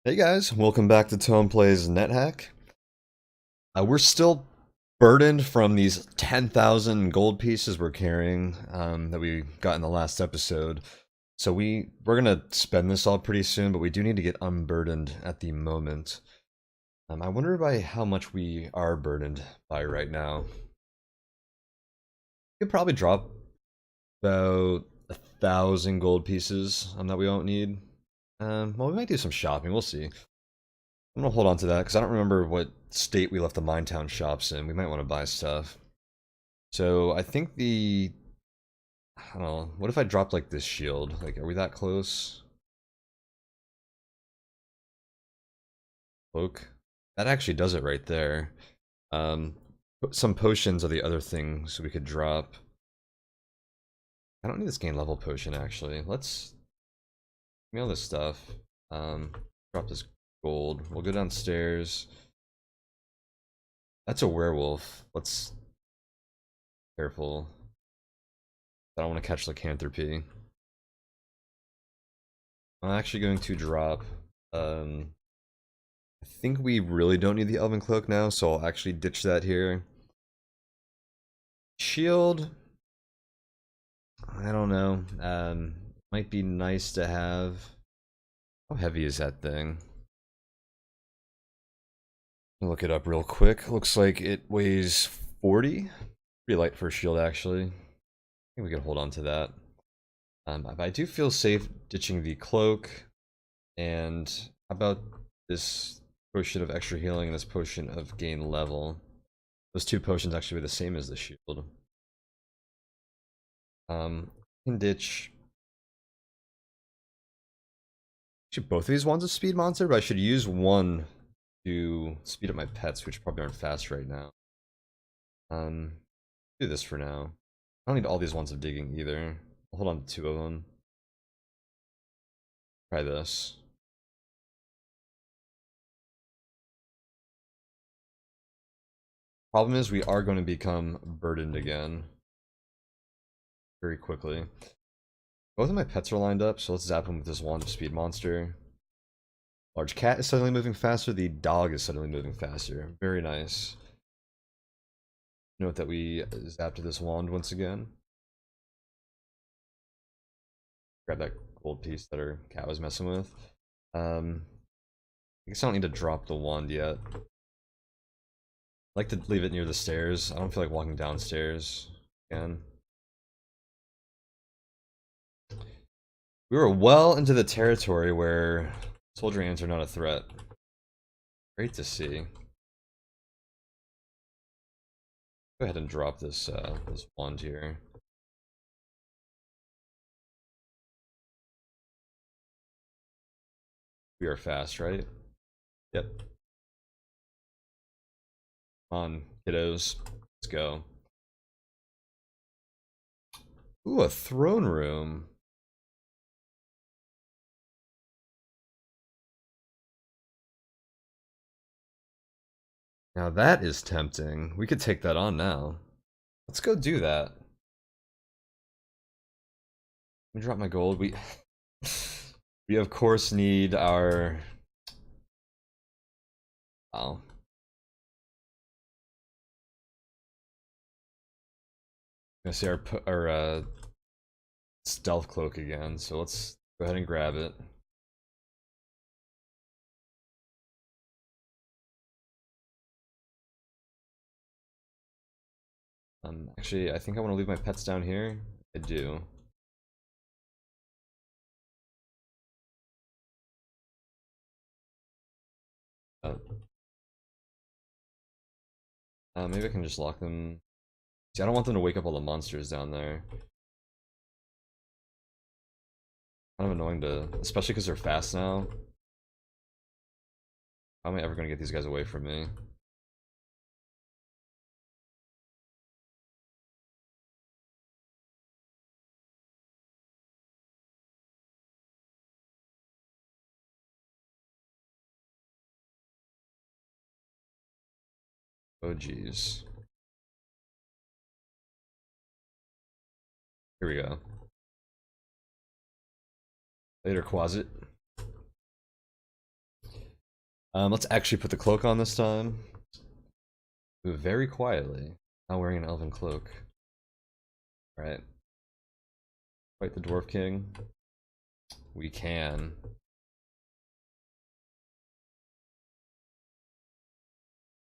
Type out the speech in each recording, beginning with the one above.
Hey guys, welcome back to Tone Plays NetHack. We're still burdened from these 10,000 gold pieces we're carrying that we got in the last episode. So we're gonna spend this all pretty soon, but we do need to get unburdened at the moment. I wonder by how much we are burdened by right now. We could probably drop about 1,000 gold pieces that we won't need. Well, we might do some shopping. We'll see. I'm gonna hold on to that because I don't remember what state we left the Minetown shops in. We might want to buy stuff. So I think I don't know. What if I dropped like this shield? Like, are we that close? Cloak. That actually does it right there. Um, some potions are the other things we could drop. I don't need this gain level potion actually. Let's give me all this stuff. Drop this gold. We'll go downstairs. That's a werewolf. Let's careful. I don't want to catch lycanthropy. I'm actually going to drop. I think we really don't need the Elven Cloak now, so I'll actually ditch that here. Shield. I don't know. Might be nice to have. How heavy is that thing? I'll look it up real quick. Looks like it weighs 40. Pretty light for a shield, actually. I think we can hold on to that. I do feel safe ditching the cloak. And how about this potion of extra healing and this potion of gain level? Those two potions actually be the same as the shield. Can ditch. Actually, both of these ones a speed monster, but I should use one to speed up my pets, which probably aren't fast right now. Do this for now. I don't need all these ones of digging either. I'll hold on to two of them. Try this. Problem is, we are going to become burdened again very quickly. Both of my pets are lined up, so let's zap them with this wand of speed monster. Large cat is suddenly moving faster. The dog is suddenly moving faster. Very nice. Note that we zapped this wand once again. Grab that gold piece that our cat was messing with. I guess I don't need to drop the wand yet. I like to leave it near the stairs. I don't feel like walking downstairs again. We were well into the territory where soldier ants are not a threat. Great to see. Go ahead and drop this this wand here. We are fast, right? Yep. Come on, kiddos. Let's go. Ooh, a throne room. Now that is tempting. We could take that on now. Let's go do that. Let me drop my gold. We of course need our. Oh. I'm gonna see our stealth cloak again. So let's go ahead and grab it. Actually, I think I want to leave my pets down here. I do. Maybe I can just lock them. See, I don't want them to wake up all the monsters down there. Kind of annoying to, especially because they're fast now. How am I ever going to get these guys away from me? Oh geez. Here we go. Later, Quasit. Let's actually put the cloak on this time. Move very quietly. Not wearing an elven cloak. Right. Fight the Dwarf King. We can.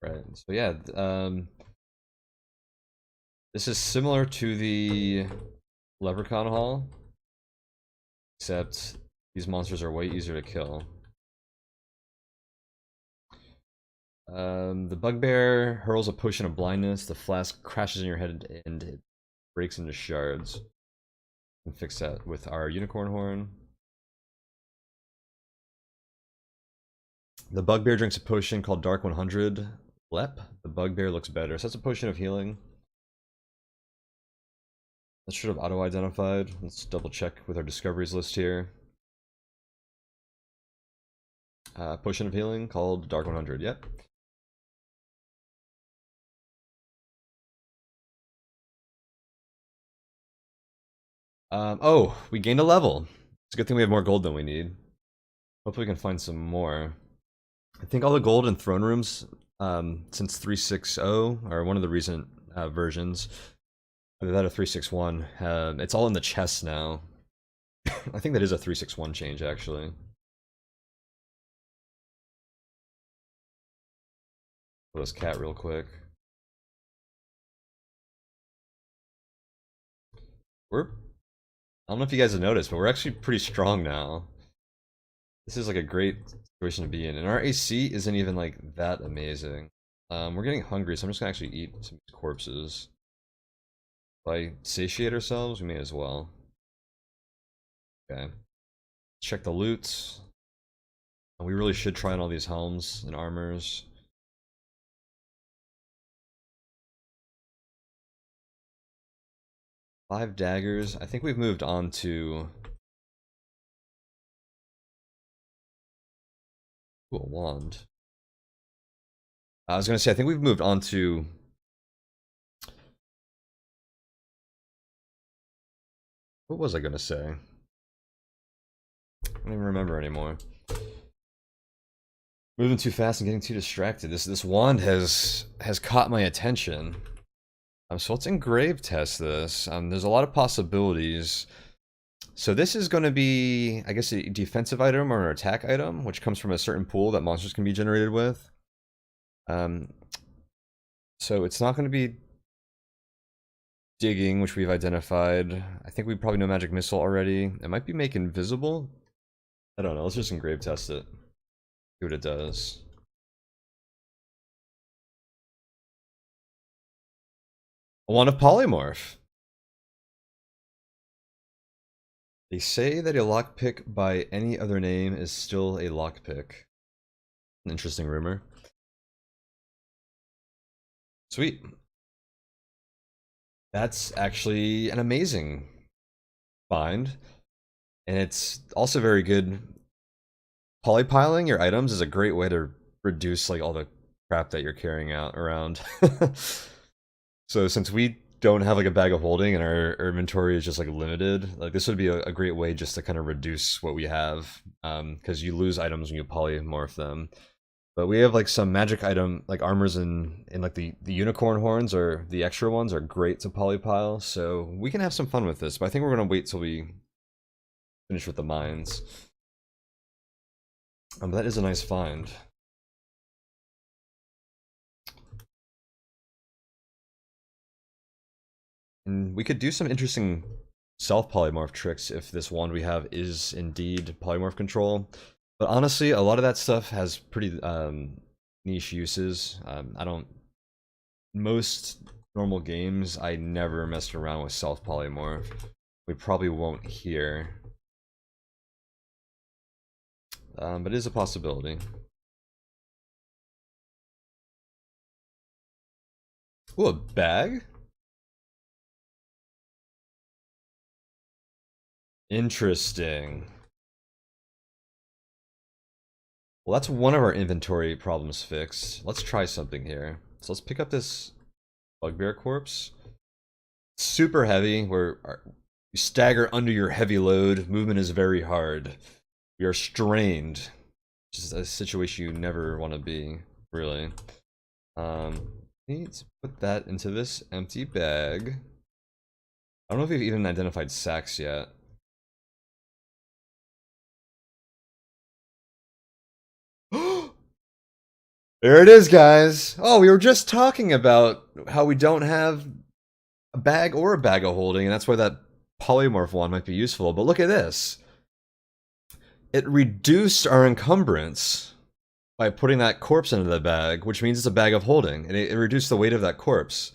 Right. So yeah, this is similar to the Leprechaun Hall, except these monsters are way easier to kill. The Bugbear hurls a potion of blindness. The flask crashes in your head and it breaks into shards. We can fix that with our Unicorn Horn. The Bugbear drinks a potion called Dark 100. Lep. The Bugbear looks better. So that's a potion of healing. That should have auto-identified. Let's double check with our discoveries list here. Potion of healing called Dark 100. Yep. Oh, we gained a level. It's a good thing we have more gold than we need. Hopefully we can find some more. I think all the gold in throne rooms since 3.6.0, or one of the recent versions, either that or 3.6.1, it's all in the chests now. I think that is a 3.6.1 change, actually. Pull this cat real quick. I don't know if you guys have noticed, but we're actually pretty strong now. This is like a great situation to be in. And our AC isn't even like that amazing. We're getting hungry, so I'm just gonna actually eat some corpses. If I satiate ourselves, we may as well. Okay. Check the loot. We really should try on all these helms and armors. Five daggers. I think we've moved on to... Ooh, a wand. I was gonna say, I think we've moved on to... What was I gonna say? I don't even remember anymore. Moving too fast and getting too distracted. This wand has caught my attention. So let's engrave test this. There's a lot of possibilities. So this is going to be, I guess, a defensive item or an attack item, which comes from a certain pool that monsters can be generated with. So it's not going to be digging, which we've identified. I think we probably know magic missile already. It might be make invisible. I don't know. Let's just engrave test it. See what it does. A wand of polymorph. They say that a lockpick by any other name is still a lockpick. An interesting rumor. Sweet. That's actually an amazing find. And it's also very good. Polypiling your items is a great way to reduce like all the crap that you're carrying out around. So since we don't have like a bag of holding and our inventory is just like limited, like this would be a great way just to kind of reduce what we have, because you lose items when you polymorph them. But we have like some magic item, like armors in like the unicorn horns, or the extra ones are great to polypile, so we can have some fun with this. But I think we're gonna wait till we finish with the mines. But that is a nice find. And we could do some interesting self-polymorph tricks if this wand we have is indeed polymorph control. But honestly, a lot of that stuff has pretty niche uses. Most normal games, I never messed around with self-polymorph. We probably won't here. But it is a possibility. Ooh, a bag? Interesting. Well, that's one of our inventory problems fixed. Let's try something here. So let's pick up this bugbear corpse. Super heavy. You stagger under your heavy load. Movement is very hard. We are strained. Which is a situation you never want to be, really. Need to put that into this empty bag. I don't know if we've even identified sacks yet. There it is, guys. Oh, we were just talking about how we don't have a bag or a bag of holding, and that's why that polymorph one might be useful. But look at this. It reduced our encumbrance by putting that corpse into the bag, which means it's a bag of holding, and it reduced the weight of that corpse.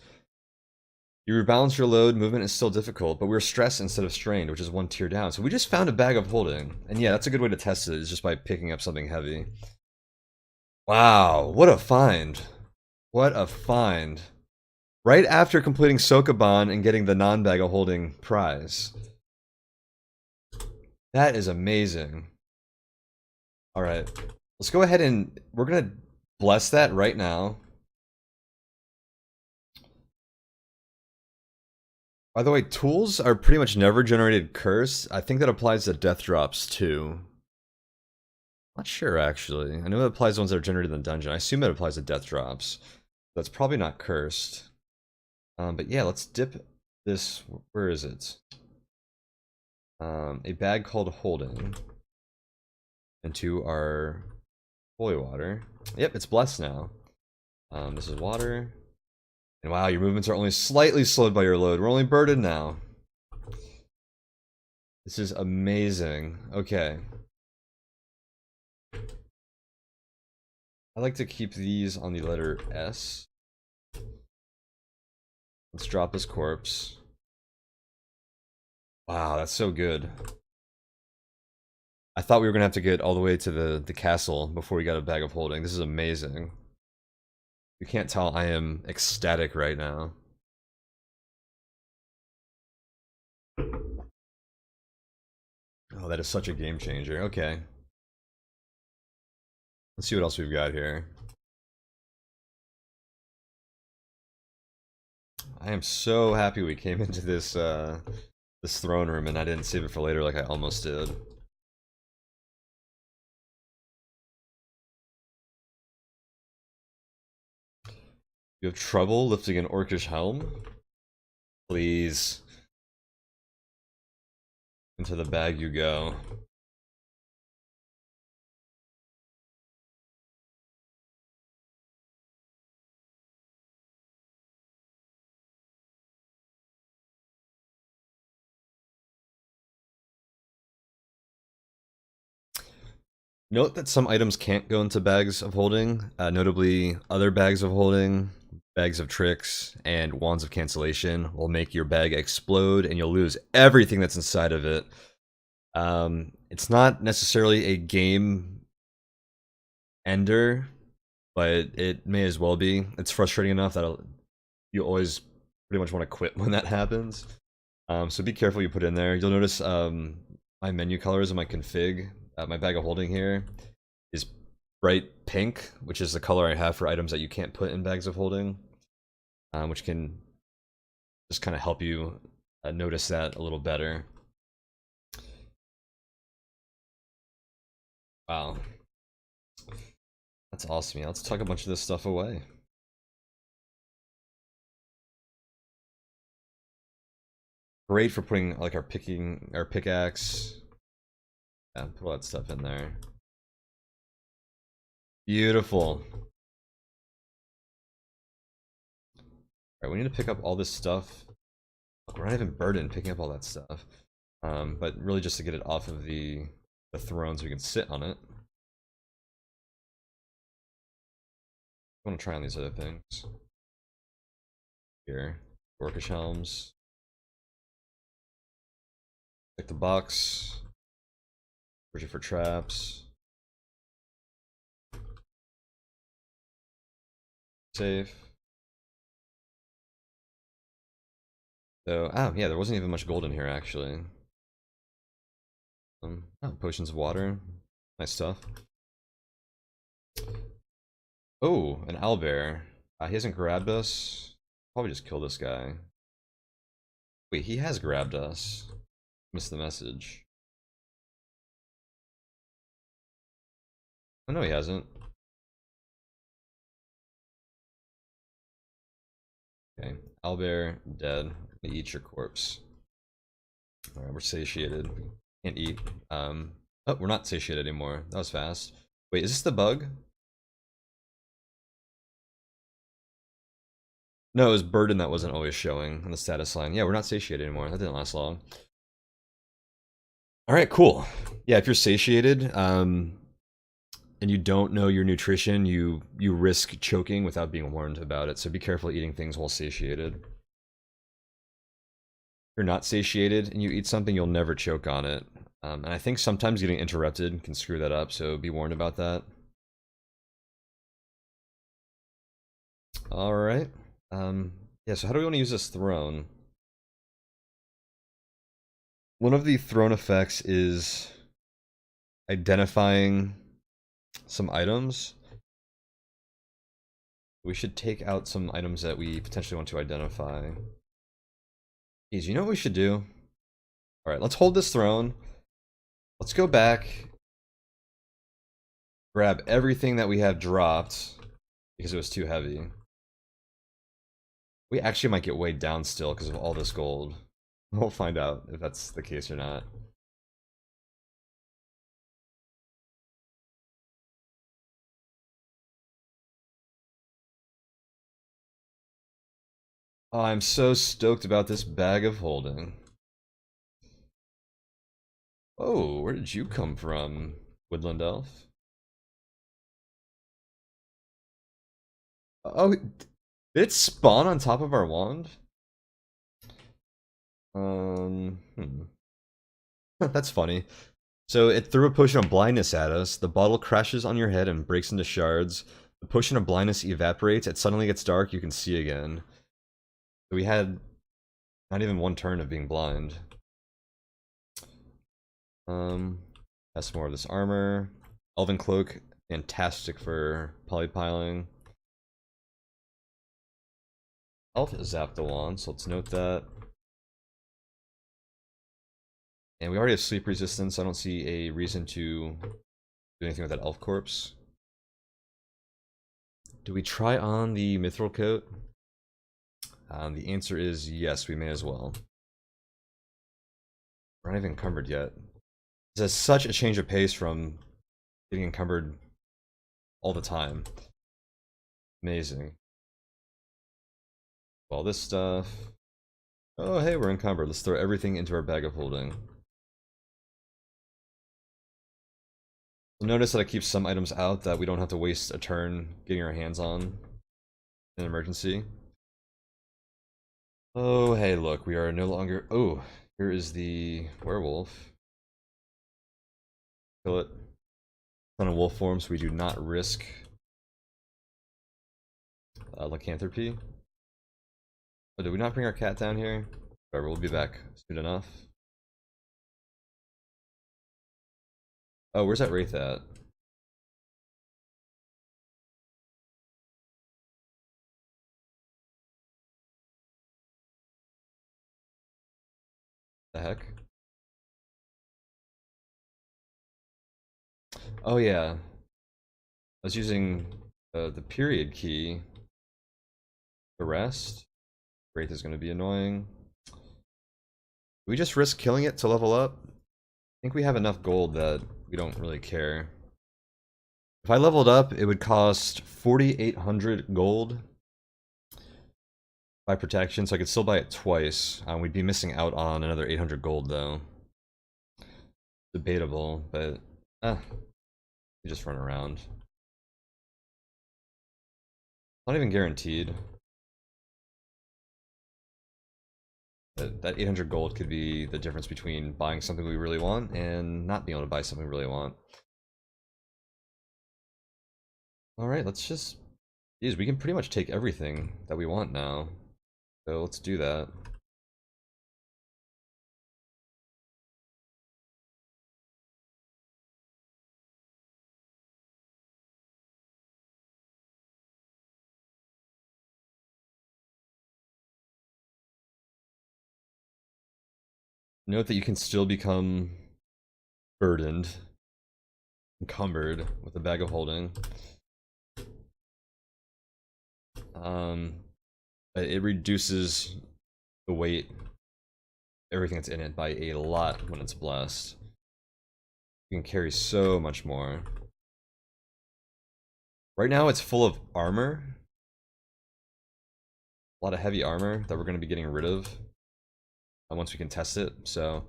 You rebalance your load, movement is still difficult, but we're stressed instead of strained, which is one tier down. So we just found a bag of holding. And yeah, that's a good way to test it, is just by picking up something heavy. Wow, what a find. What a find. Right after completing Sokoban and getting the non-bag of holding prize. That is amazing. Alright, let's go ahead and we're gonna bless that right now. By the way, tools are pretty much never generated curse. I think that applies to death drops too. Not sure actually. I know it applies to ones that are generated in the dungeon. I assume it applies to death drops. That's probably not cursed. But yeah, let's dip this. Where is it? A bag called holding into our holy water. Yep, it's blessed now. This is water. And wow, your movements are only slightly slowed by your load. We're only burdened now. This is amazing. Okay. I like to keep these on the letter S. Let's drop this corpse. Wow, that's so good. I thought we were gonna have to get all the way to the castle before we got a bag of holding. This is amazing. You can't tell I am ecstatic right now. Oh, that is such a game changer. Okay. Let's see what else we've got here. I am so happy we came into this this throne room and I didn't save it for later like I almost did. You have trouble lifting an orcish helm? Please. Into the bag you go. Note that some items can't go into bags of holding, notably other bags of holding, bags of tricks, and wands of cancellation will make your bag explode and you'll lose everything that's inside of it. It's not necessarily a game ender, but it may as well be. It's frustrating enough that you always pretty much want to quit when that happens. So be careful you put in there. You'll notice my menu colors in my config, my bag of holding here, is bright pink, which is the color I have for items that you can't put in bags of holding, which can just kind of help you notice that a little better. Wow. That's awesome. Yeah, let's tuck a bunch of this stuff away. Great for putting like our pickaxe. Yeah, put all that stuff in there. Beautiful. Alright, we need to pick up all this stuff. We're not even burdened picking up all that stuff. But really just to get it off of the throne so we can sit on it. I want to try on these other things. Here. Orcish helms. Check the box. Searching for traps. Safe. So, oh yeah, there wasn't even much gold in here actually. Oh, potions of water. Nice stuff. Oh, an owlbear. He hasn't grabbed us. Probably just kill this guy. Wait, he has grabbed us. Missed the message. Oh, no, he hasn't. Okay. Owlbear, dead. Eat your corpse. Alright, we're satiated. Can't eat. Oh, we're not satiated anymore. That was fast. Wait, is this the bug? No, it was burden that wasn't always showing on the status line. Yeah, we're not satiated anymore. That didn't last long. Alright, cool. Yeah, if you're satiated, and you don't know your nutrition, you risk choking without being warned about it. So be careful eating things while satiated. If you're not satiated and you eat something, you'll never choke on it. And I think sometimes getting interrupted can screw that up, so be warned about that. Alright. Yeah, so how do we want to use this throne? One of the throne effects is identifying some items. We should take out some items that we potentially want to identify. Geez, you know what we should do? Alright, let's hold this throne. Let's go back, grab everything that we have dropped because it was too heavy. We actually might get weighed down still because of all this gold. We'll find out if that's the case or not. Oh, I'm so stoked about this bag of holding. Oh, where did you come from, Woodland Elf? Oh, did it spawn on top of our wand? That's funny. So it threw a potion of blindness at us. The bottle crashes on your head and breaks into shards. The potion of blindness evaporates. It suddenly gets dark. You can see again. So we had not even one turn of being blind. That's more of this armor. Elven cloak, fantastic for polypiling. Elf zapped the wand, so let's note that. And we already have sleep resistance, so I don't see a reason to do anything with that elf corpse. Do we try on the mithril coat? The answer is yes, we may as well. We're not even encumbered yet. This has such a change of pace from getting encumbered all the time. Amazing. All this stuff. Oh, hey, we're encumbered. Let's throw everything into our bag of holding. Notice that I keep some items out that we don't have to waste a turn getting our hands on in an emergency. Oh, hey, look, we are no longer... Oh, here is the werewolf. Kill it. It's on a wolf form, so we do not risk lycanthropy. Oh, did we not bring our cat down here? Whatever, we'll be back soon enough. Oh, where's that wraith at? The heck? Oh yeah, I was using the period key to rest. Wraith is going to be annoying. Do we just risk killing it to level up? I think we have enough gold that we don't really care. If I leveled up, it would cost 4,800 gold by protection, so I could still buy it twice. We'd be missing out on another 800 gold, though. Debatable, but we just run around. Not even guaranteed. But that 800 gold could be the difference between buying something we really want and not being able to buy something we really want. Alright, let's just... Geez, we can pretty much take everything that we want now. So let's do that. Note that you can still become burdened encumbered with a bag of holding. It reduces the weight, everything that's in it, by a lot when it's blessed. You can carry so much more. Right now it's full of armor. A lot of heavy armor that we're going to be getting rid of once we can test it. So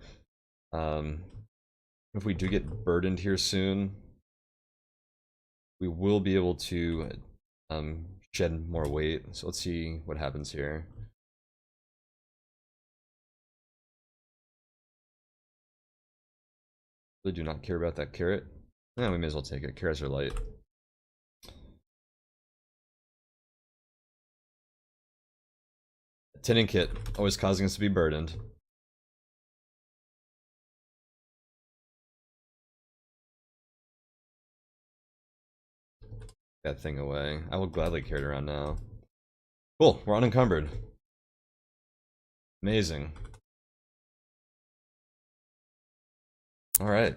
if we do get burdened here soon, we will be able to shed more weight. So let's see what happens here. Really do not care about that carrot. Yeah, we may as well take it. Carrots are light. Tinning kit, always causing us to be burdened. That thing away. I will gladly carry it around now. Cool, we're unencumbered. Amazing. Alright.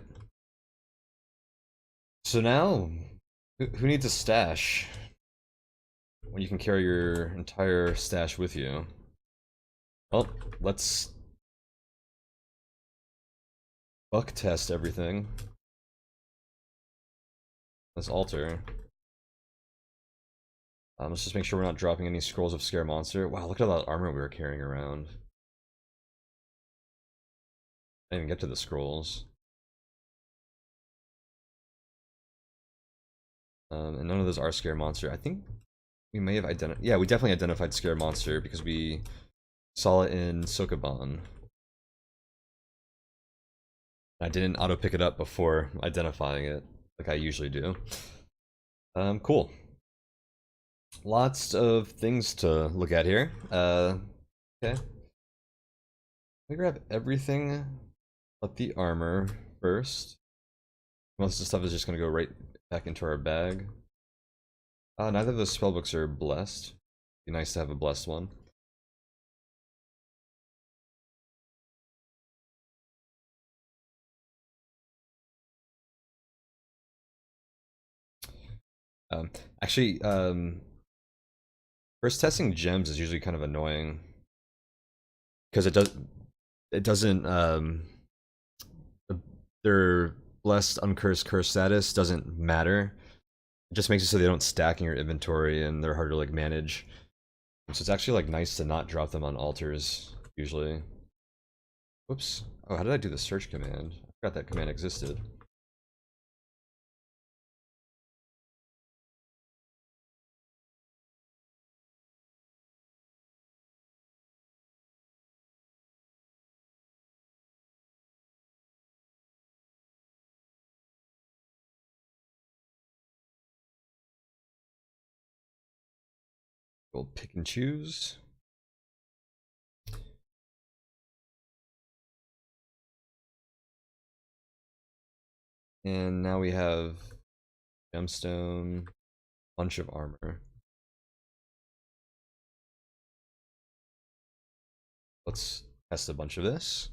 So now, who needs a stash when you can carry your entire stash with you? Well, let's buck test everything. Let's alter. Let's just make sure we're not dropping any scrolls of Scare Monster. Wow, look at all that armor we were carrying around. I didn't even get to the scrolls. And none of those are Scare Monster. I think we may have identified... Yeah, we definitely identified Scare Monster because we saw it in Sokoban. I didn't auto-pick it up before identifying it, like I usually do. Cool. Lots of things to look at here. Okay. Let me grab everything but the armor first. Most of the stuff is just going to go right back into our bag. Neither of those spellbooks are blessed. Be nice to have a blessed one. Actually, first testing gems is usually kind of annoying because it doesn't their blessed, uncursed, cursed status doesn't matter. It just makes it so they don't stack in your inventory and they're hard to like manage. So it's actually like nice to not drop them on altars usually. Whoops. Oh, how did I do the search command? I forgot that command existed. We'll pick and choose. And now we have gemstone, bunch of armor. Let's test a bunch of this.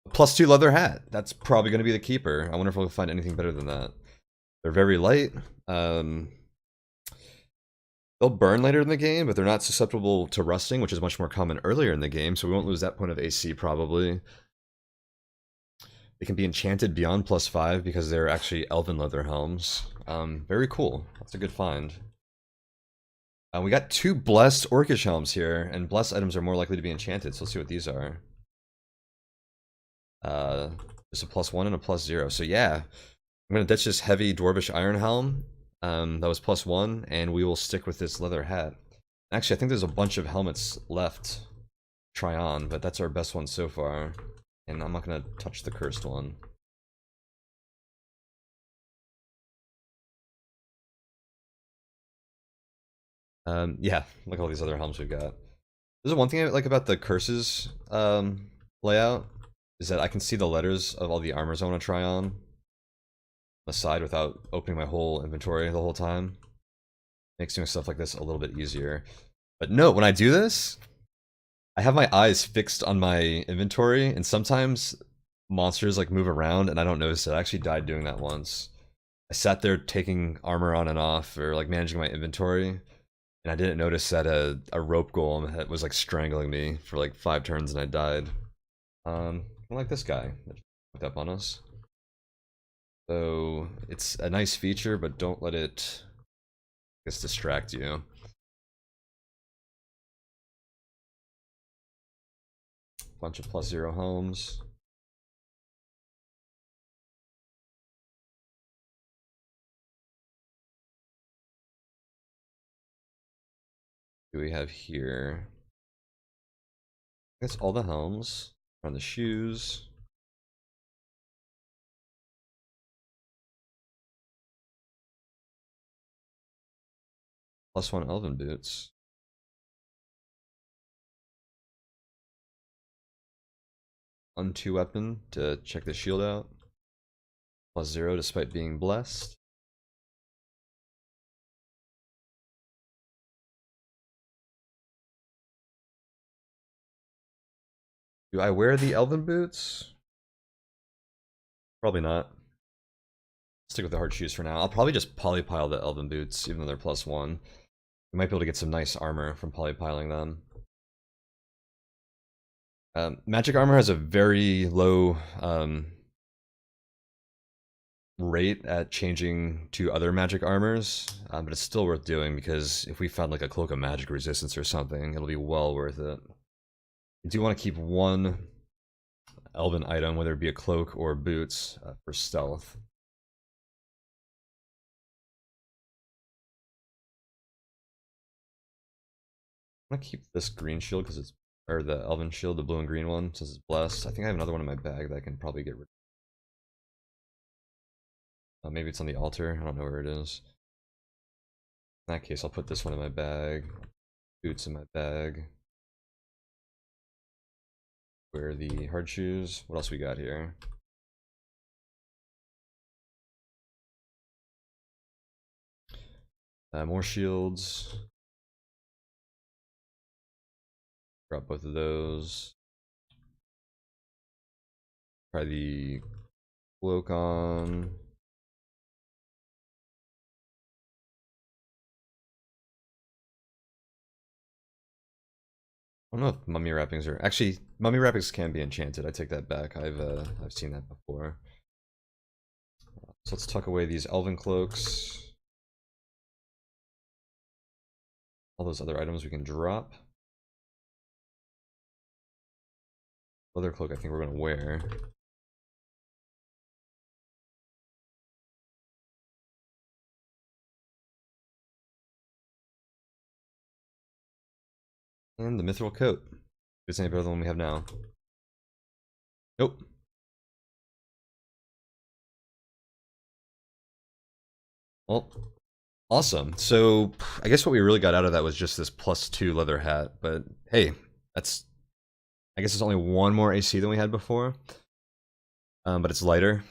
+2 leather hat. That's probably going to be the keeper. I wonder if we'll find anything better than that. They're very light. They'll burn later in the game, but they're not susceptible to rusting, which is much more common earlier in the game, so we won't lose that point of AC probably. They can be enchanted beyond +5 because they're actually elven leather helms. Very cool. That's a good find. We got 2 blessed orcish helms here, and blessed items are more likely to be enchanted, so let's see what these are. There's a +1 and a +0, so yeah. I'm gonna ditch this heavy dwarvish iron helm that was +1, and we will stick with this leather hat. Actually, I think there's a bunch of helmets left to try on, but that's our best one so far. And I'm not gonna touch the cursed one. Yeah, look at all these other helms we've got. There's one thing I like about the curses layout, is that I can see the letters of all the armors I want to try on the side without opening my whole inventory the whole time. Makes doing stuff like this a little bit easier. But note, when I do this, I have my eyes fixed on my inventory, and sometimes monsters like move around and I don't notice it. I actually died doing that once. I sat there taking armor on and off, or like managing my inventory, and I didn't notice that a rope golem was like strangling me for like 5 turns and I died. Like this guy that jumped up on us. So it's a nice feature, but don't let it, I guess, distract you. Bunch of +0 homes. What do we have here? That's all the homes. On the shoes. +1 elven boots. +2 weapon to check the shield out. +0 despite being blessed. Do I wear the elven boots? Probably not. Stick with the hard shoes for now. I'll probably just polypile the elven boots, even though they're +1. We might be able to get some nice armor from polypiling them. Magic armor has a very low rate at changing to other magic armors, but it's still worth doing because if we found like a cloak of magic resistance or something, it'll be well worth it. You do want to keep one elven item, whether it be a cloak or boots, for stealth. I'm gonna keep this green shield because it's, or the elven shield, the blue and green one, since it's blessed. I think I have another one in my bag that I can probably get rid of. Maybe it's on the altar. I don't know where it is. In that case, I'll put this one in my bag. Boots in my bag. Wear the hard shoes. What else we got here? More shields. Drop both of those. Try the cloak on. I don't know if mummy wrappings are actually, mummy wrappings can be enchanted. I take that back. I've seen that before. So let's tuck away these elven cloaks. All those other items we can drop. Leather cloak I think we're gonna wear. And the mithril coat. If it's any better than the one we have now. Nope. Well, awesome. So I guess what we really got out of that was just this +2 leather hat. But hey, that's, I guess it's only 1 more AC than we had before. But it's lighter.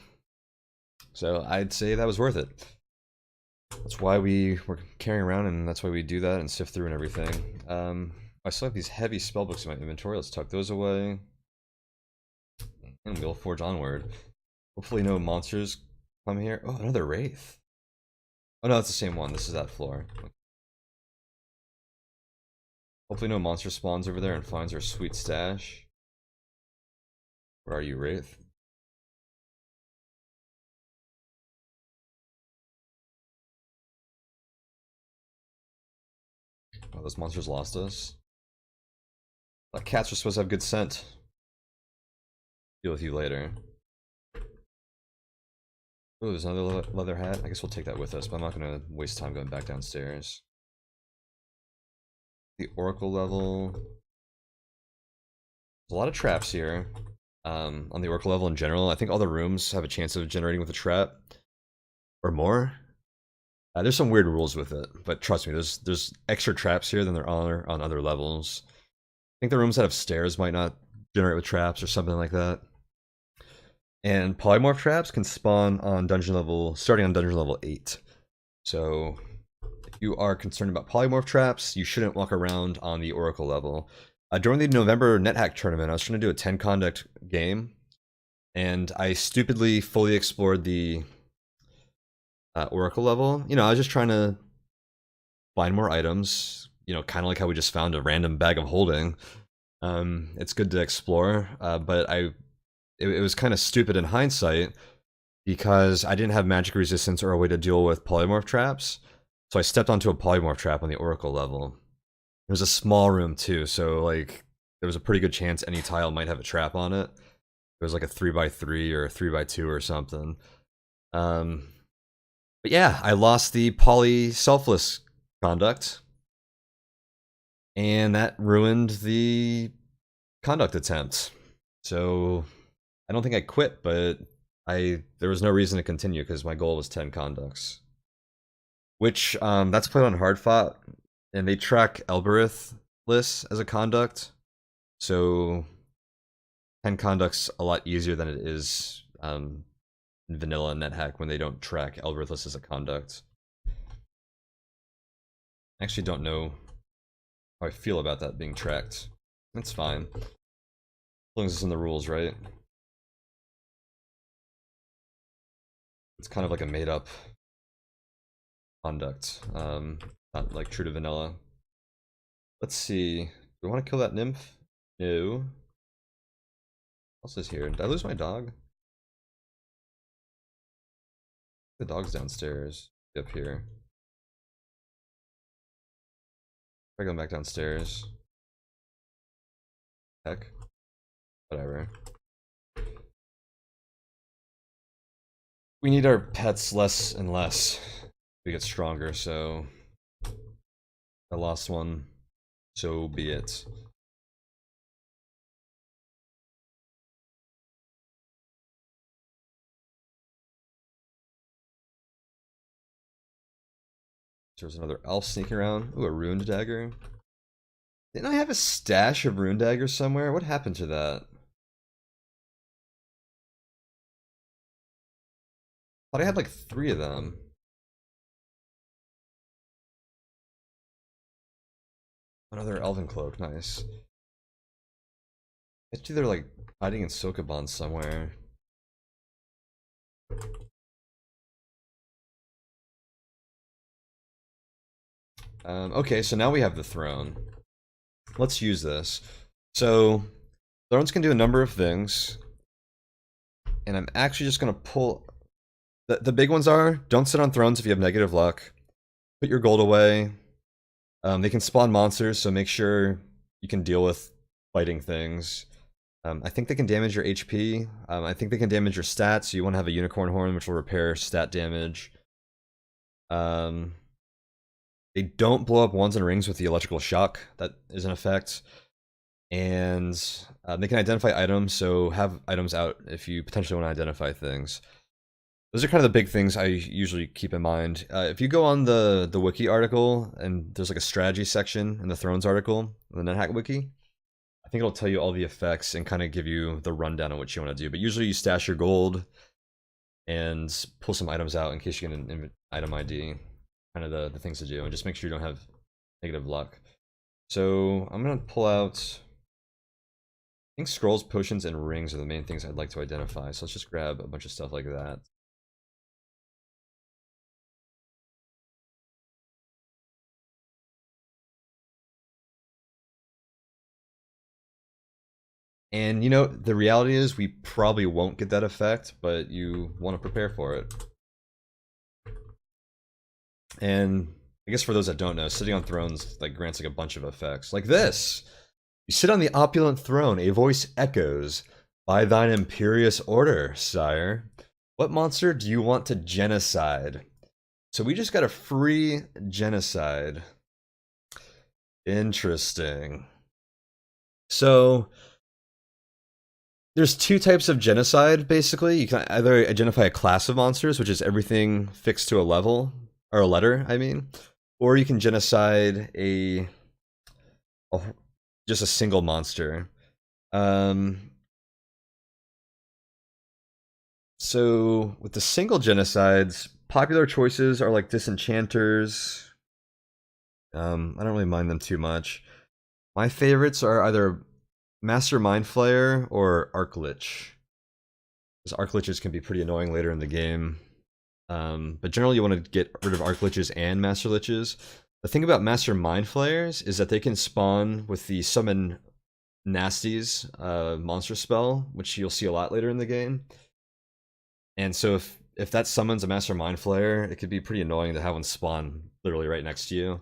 So I'd say that was worth it. That's why we were carrying around, and that's why we do that and sift through and everything. I still have these heavy spellbooks in my inventory. Let's tuck those away. And we'll forge onward. Hopefully no monsters come here. Oh, another wraith. Oh no, it's the same one. This is that floor. Hopefully no monster spawns over there and finds our sweet stash. Where are you, wraith? Oh, those monsters lost us. Cats are supposed to have good scent. Deal with you later. Oh, there's another leather hat. I guess we'll take that with us, but I'm not going to waste time going back downstairs. The oracle level. There's a lot of traps here. On the oracle level in general, I think all the rooms have a chance of generating with a trap. Or more. There's some weird rules with it, but trust me, there's extra traps here than there are on other levels. I think the rooms that have stairs might not generate with traps or something like that. And polymorph traps can spawn on dungeon level, starting on dungeon level 8. So if you are concerned about polymorph traps, you shouldn't walk around on the oracle level. During the November NetHack tournament, I was trying to do a 10 conduct game, and I stupidly fully explored the Oracle level. You know, I was just trying to find more items, you know, kind of like how we just found a random bag of holding. It's good to explore, but it was kind of stupid in hindsight because I didn't have magic resistance or a way to deal with polymorph traps. So I stepped onto a polymorph trap on the Oracle level. It was a small room too, so like there was a pretty good chance any tile might have a trap on it. It was like a 3x3 or a 3x2 or something. Um, but yeah, I lost the poly selfless conduct, and that ruined the conduct attempt. So I don't think I quit, but there was no reason to continue because my goal was 10 conducts. Which that's played on hard fought, and they track Elbereth lists as a conduct. So 10 conducts a lot easier than it is in vanilla NetHack when they don't track Elbereth lists as a conduct. I actually don't know how I feel about that being tracked. That's fine. As long as it's in the rules, right? It's kind of like a made-up conduct, not like true to vanilla. Let's see. Do we want to kill that nymph? No. What else is here? Did I lose my dog? The dog's downstairs. Up here. Try going back downstairs. Heck. Whatever. We need our pets less and less. We get stronger, so I lost one. So be it. There's another elf sneaking around. Ooh, a ruined dagger. Didn't I have a stash of rune daggers somewhere? What happened to that? I thought I had like 3 of them. Another elven cloak, nice. It's either like hiding in Sokoban somewhere. Okay, so now we have the throne. Let's use this. So, thrones can do a number of things. And I'm actually just going to pull... The big ones are, don't sit on thrones if you have negative luck. Put your gold away. They can spawn monsters, so make sure you can deal with fighting things. I think they can damage your HP. I think they can damage your stats, so you want to have a unicorn horn, which will repair stat damage. They don't blow up wands and rings with the electrical shock that is in effect. And they can identify items, so have items out if you potentially want to identify things. Those are kind of the big things I usually keep in mind. If you go on the wiki article, and there's like a strategy section in the Thrones article, the NetHack wiki, I think it'll tell you all the effects and kind of give you the rundown of what you want to do. But usually you stash your gold and pull some items out in case you get an item ID. Kind of the things to do, and just make sure you don't have negative luck. So I'm gonna pull out, I think scrolls, potions, and rings are the main things I'd like to identify. So let's just grab a bunch of stuff like that. And you know, the reality is we probably won't get that effect, but you want to prepare for it. And I guess for those that don't know, sitting on thrones like grants like a bunch of effects. Like this. You sit on the opulent throne, a voice echoes, "By thine imperious order, sire. What monster do you want to genocide?" So we just got a free genocide. Interesting. So there's 2 types of genocide, basically. You can either identify a class of monsters, which is everything fixed to a level, or a letter, I mean. Or you can genocide just a single monster. So with the single genocides, popular choices are like disenchanters. I don't really mind them too much. My favorites are either Master Mind Flayer or Arc Lich. Because arc liches can be pretty annoying later in the game. But generally you want to get rid of arc liches and master liches. The thing about master mind flayers is that they can spawn with the summon nasties monster spell, which you'll see a lot later in the game. And so if that summons a master mind flayer, it could be pretty annoying to have one spawn literally right next to you.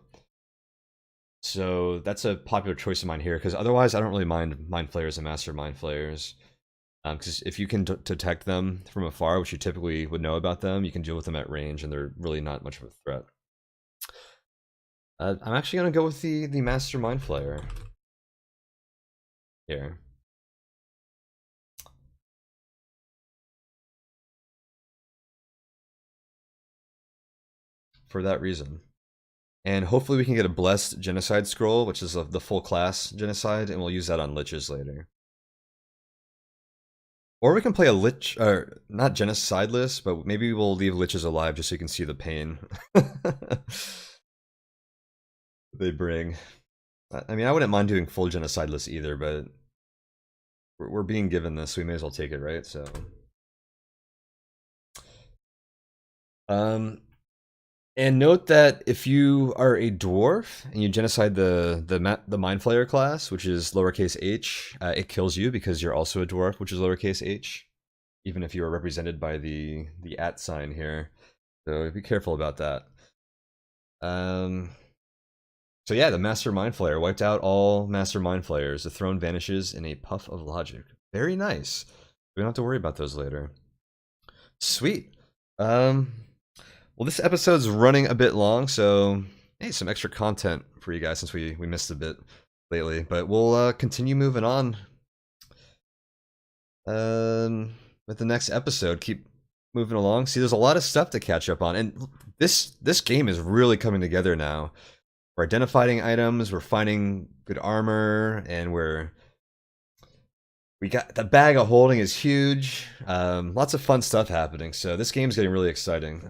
So that's a popular choice of mine here, because otherwise I don't really mind mind flayers and master mind flayers. Because if you can detect them from afar, which you typically would know about them, you can deal with them at range, and they're really not much of a threat. I'm actually going to go with the master mind flayer here. For that reason. And hopefully we can get a blessed genocide scroll, which is the full class genocide, and we'll use that on liches later. Or we can play a lich, or not genocideless, but maybe we'll leave liches alive just so you can see the pain they bring. I mean, I wouldn't mind doing full genocideless either, but we're being given this, so we may as well take it, right? So, and note that if you are a dwarf and you genocide the mind flayer class, which is lowercase h, it kills you because you're also a dwarf, which is lowercase h, even if you are represented by the at sign here. So be careful about that. So yeah, the Master Mind Flayer wiped out all Master Mind Flayers. The throne vanishes in a puff of logic. Very nice. We don't have to worry about those later. Sweet. Well, this episode's running a bit long, so hey, some extra content for you guys since we missed a bit lately. But we'll continue moving on with the next episode. Keep moving along. See, there's a lot of stuff to catch up on, and this game is really coming together now. We're identifying items, we're finding good armor, and we got the bag of holding is huge. Lots of fun stuff happening. So this game's getting really exciting.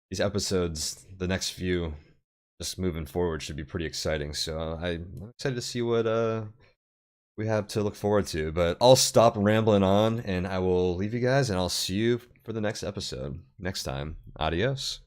These episodes, the next few, just moving forward, should be pretty exciting. So I'm excited to see what we have to look forward to. But I'll stop rambling on, and I will leave you guys, and I'll see you for the next episode next time. Adios.